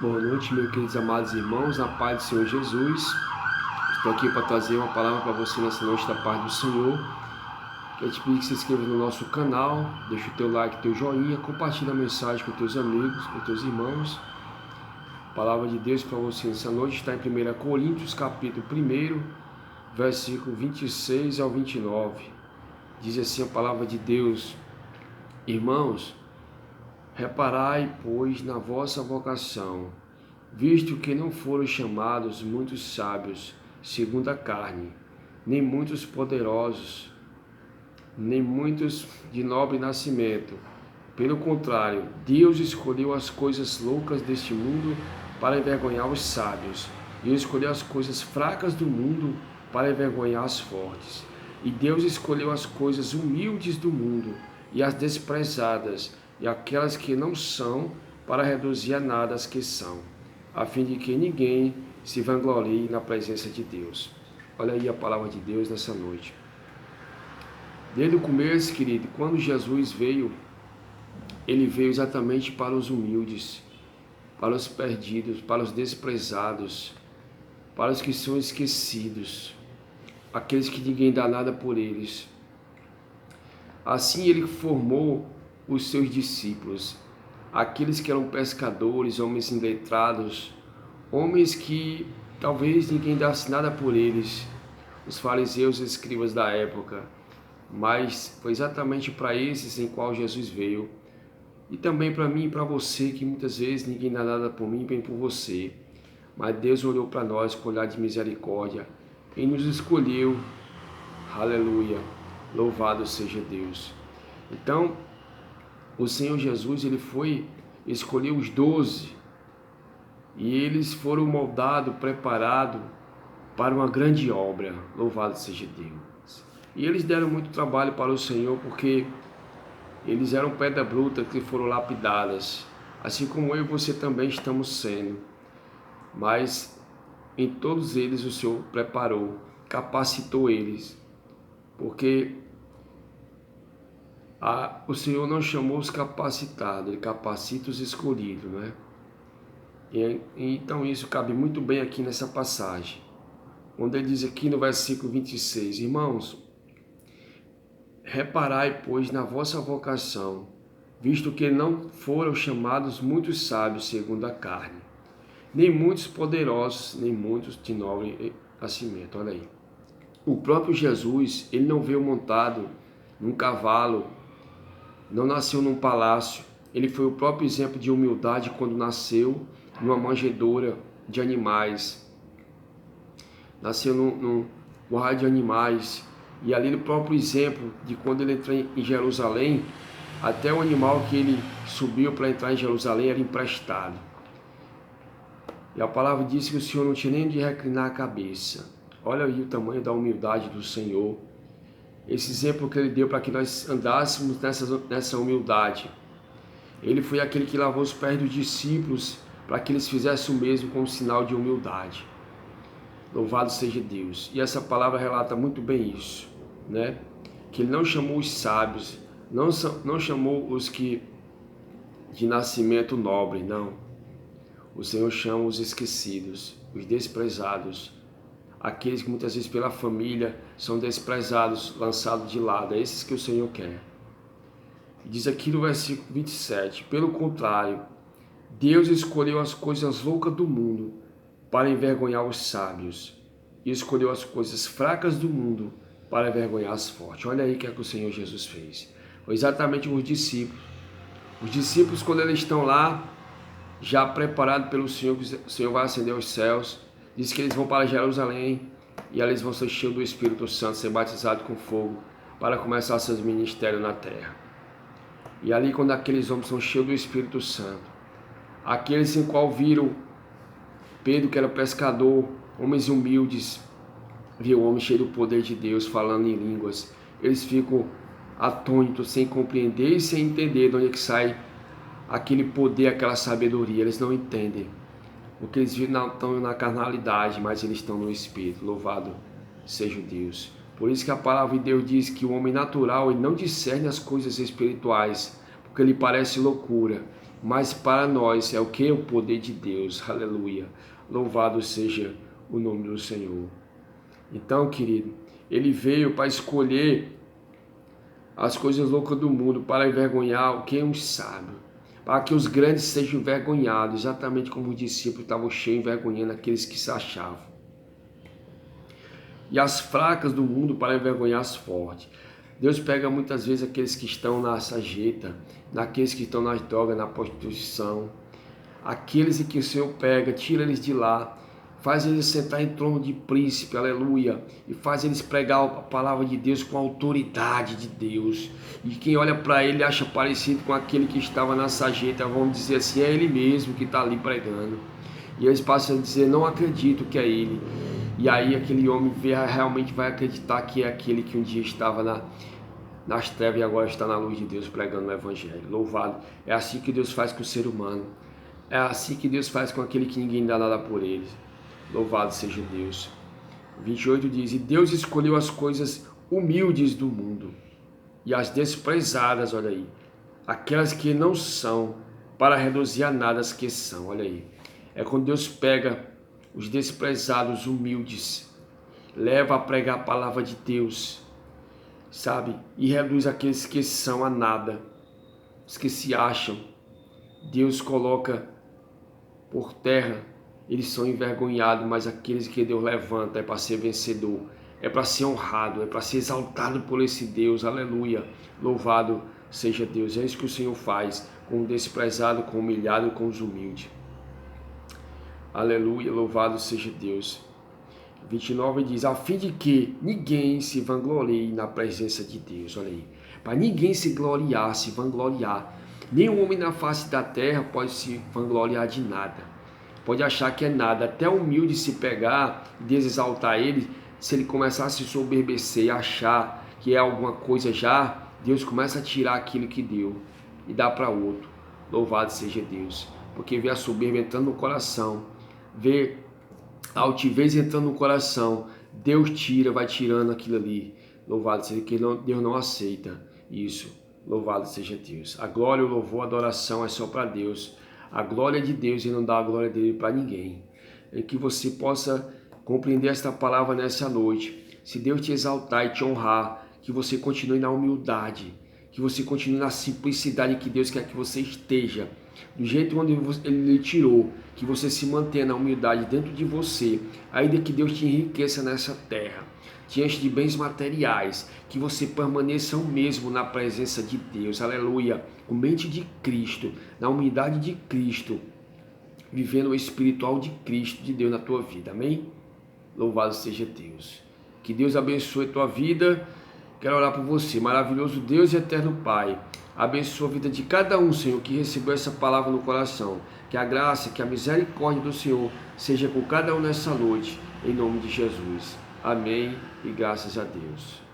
Boa noite, meus queridos amados irmãos, na paz do Senhor Jesus. Estou aqui para trazer uma palavra para você nessa noite da paz do Senhor. Quero te pedir que se inscreva no nosso canal, deixa o teu like, teu joinha, compartilha a mensagem com teus amigos, com teus irmãos. A palavra de Deus para você nessa noite está em 1 Coríntios, capítulo 1, versículo 26 ao 29. Diz assim a palavra de Deus: Irmãos, reparai, pois, na vossa vocação, visto que não foram chamados muitos sábios, segundo a carne, nem muitos poderosos, nem muitos de nobre nascimento. Pelo contrário, Deus escolheu as coisas loucas deste mundo para envergonhar os sábios, e escolheu as coisas fracas do mundo para envergonhar as fortes. E Deus escolheu as coisas humildes do mundo e as desprezadas, e aquelas que não são, para reduzir a nada as que são, a fim de que ninguém se vanglorie na presença de Deus. Olha aí a palavra de Deus nessa noite. Desde o começo, querido, quando Jesus veio, ele veio exatamente para os humildes, para os perdidos, para os desprezados, para os que são esquecidos, aqueles que ninguém dá nada por eles. Assim ele formou os seus discípulos, aqueles que eram pescadores, homens iletrados, homens que talvez ninguém desse nada por eles, os fariseus e escribas da época, mas foi exatamente para esses em qual Jesus veio, e também para mim e para você, que muitas vezes ninguém dá nada por mim, bem por você, mas Deus olhou para nós com olhar de misericórdia e nos escolheu. Aleluia, louvado seja Deus. Então, o Senhor Jesus, ele escolheu os 12, e eles foram moldados, preparados para uma grande obra, louvado seja Deus. E eles deram muito trabalho para o Senhor, porque eles eram pedra bruta que foram lapidadas, assim como eu e você também estamos sendo. Mas em todos eles o Senhor preparou, capacitou eles, porque o Senhor não chamou os capacitados, Ele capacita os escolhidos, né? Então isso cabe muito bem aqui nessa passagem, onde ele diz aqui no versículo 26, Irmãos, reparai, pois, na vossa vocação, visto que não foram chamados muitos sábios segundo a carne, nem muitos poderosos, nem muitos de nobre nascimento. Olha aí. O próprio Jesus, ele não veio montado num cavalo, não nasceu num palácio. Ele foi o próprio exemplo de humildade quando nasceu numa manjedoura de animais. Nasceu num curral de animais. E ali no próprio exemplo de quando ele entrou em Jerusalém, até o animal que ele subiu para entrar em Jerusalém era emprestado. E a palavra diz que o Senhor não tinha nem de reclinar a cabeça. Olha aí o tamanho da humildade do Senhor. Esse exemplo que ele deu para que nós andássemos nessa humildade. Ele foi aquele que lavou os pés dos discípulos para que eles fizessem o mesmo com um sinal de humildade. Louvado seja Deus. E essa palavra relata muito bem isso, né? Que ele não chamou os sábios, não chamou os que de nascimento nobre, não. O Senhor chama os esquecidos, os desprezados, aqueles que muitas vezes pela família são desprezados, lançados de lado. É esses que o Senhor quer. Diz aqui no versículo 27, pelo contrário, Deus escolheu as coisas loucas do mundo para envergonhar os sábios, e escolheu as coisas fracas do mundo para envergonhar as fortes. Olha aí o que é que o Senhor Jesus fez. Foi exatamente os discípulos. Os discípulos, quando eles estão lá, já preparados pelo Senhor, que o Senhor vai acender os céus, diz que eles vão para Jerusalém, e ali eles vão ser cheios do Espírito Santo, ser batizados com fogo, para começar seus ministérios na terra. E ali, quando aqueles homens são cheios do Espírito Santo, aqueles em qual viram Pedro, que era pescador, homens humildes, viu o homem cheio do poder de Deus, falando em línguas, eles ficam atônitos, sem compreender e sem entender de onde é que sai aquele poder, aquela sabedoria. Eles não entendem, porque eles estão na carnalidade, mas eles estão no Espírito. Louvado seja Deus. Por isso que a palavra de Deus diz que o homem natural ele não discerne as coisas espirituais, porque lhe parece loucura. mas para nós é o que? O poder de Deus, aleluia. Louvado seja o nome do Senhor. Então, querido, ele veio para escolher as coisas loucas do mundo, para envergonhar o que? Um sábio, para que os grandes sejam envergonhados, exatamente como os discípulos estavam cheios, envergonhando aqueles que se achavam. E as fracas do mundo para envergonhar as fortes. Deus pega muitas vezes aqueles que estão na sarjeta, naqueles que estão nas drogas, na prostituição, aqueles que o Senhor pega, tira eles de lá, faz eles sentar em trono de príncipe, aleluia, e faz eles pregar a palavra de Deus com a autoridade de Deus. E quem olha para ele acha parecido com aquele que estava na sarjeta, vamos dizer assim, é ele mesmo que está ali pregando. E eles passam a dizer, não acredito que é ele. E aí aquele homem realmente vai acreditar que é aquele que um dia estava nas trevas e agora está na luz de Deus pregando o evangelho. Louvado. É assim que Deus faz com o ser humano. É assim que Deus faz com aquele que ninguém dá nada por ele. Louvado seja Deus. 28 diz, e Deus escolheu as coisas humildes do mundo e as desprezadas, olha aí, aquelas que não são, para reduzir a nada as que são, olha aí. É quando Deus pega os desprezados, humildes, leva a pregar a palavra de Deus, sabe? E reduz aqueles que são a nada, os que se acham. Deus coloca por terra, eles são envergonhados, mas aqueles que Deus levanta é para ser vencedor, é para ser honrado, é para ser exaltado por esse Deus, aleluia. Louvado seja Deus. É isso que o Senhor faz com o desprezado, com o humilhado e com os humildes. Aleluia, louvado seja Deus. 29 diz, a fim de que ninguém se vanglorie na presença de Deus. Olha aí, para ninguém se gloriar, se vangloriar. Nenhum homem na face da terra pode se vangloriar de nada. Pode achar que é nada. Até o humilde se pegar, desexaltar ele, se ele começar a se soberbecer e achar que é alguma coisa já, Deus começa a tirar aquilo que deu e dá para outro. Louvado seja Deus. Porque vê a soberba entrando no coração, vê a altivez entrando no coração, Deus tira, vai tirando aquilo ali. Louvado seja que Deus não aceita isso. Louvado seja Deus. A glória, o louvor, a adoração é só para Deus. A glória de Deus e não dá a glória dele para ninguém. É que você possa compreender esta palavra nessa noite. Se Deus te exaltar e te honrar, que você continue na humildade, que você continue na simplicidade que Deus quer que você esteja. Do jeito onde Ele lhe tirou, que você se mantenha na humildade dentro de você, ainda que Deus te enriqueça nessa terra, te enche de bens materiais, que você permaneça o mesmo na presença de Deus, aleluia, com mente de Cristo, na humildade de Cristo, vivendo o espiritual de Cristo, de Deus na tua vida, amém? Louvado seja Deus. Que Deus abençoe a tua vida. Quero orar por você, maravilhoso Deus e eterno Pai. Abençoa a vida de cada um, Senhor, que recebeu essa palavra no coração. Que a graça, que a misericórdia do Senhor seja com cada um nessa noite, em nome de Jesus. Amém e graças a Deus.